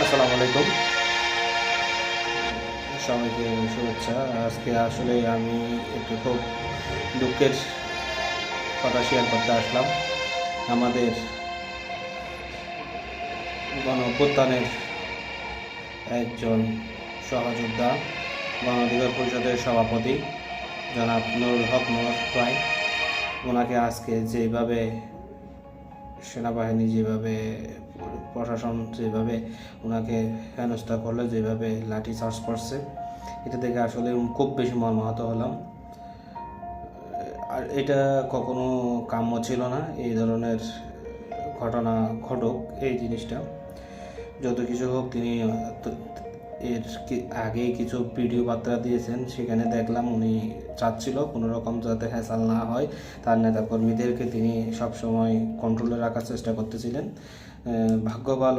আসসালামু আলাইকুম, সবাইকে শুভেচ্ছা। আজকে আসলে আমি একটু খুব দুঃখের কথা শেয়ার করতে আসলাম। আমাদের গণঅভ্যুত্থানের একজন সহযোদ্ধা, গণ অধিকার পরিষদের সভাপতি জনাব নুরুল হক নূর ভাই, ওনাকে আজকে যেভাবে সেনাবাহিনী, যেভাবে প্রশাসন যেভাবে ওনাকে হেনস্থা করলো, যেভাবে লাঠি চার্জ করছে, এটা দেখে আসলে খুব বেশি মর্মাহত হলাম। আর এটা কখনো কাম্য ছিল না, এই ধরনের ঘটনা ঘটুক। এই জিনিসটা যত কিছু হোক, তিনি এর আগেই কিছু ভিডিও বার্তা দিয়েছেন, সেখানে দেখলাম উনি চাচ্ছিল কোনো রকম যাতে হ্যাসাল না হয়, তার নেতাকর্মীদেরকে তিনি সবসময় কন্ট্রোলে রাখার চেষ্টা করতেছিলেন। ভাগ্য ভালো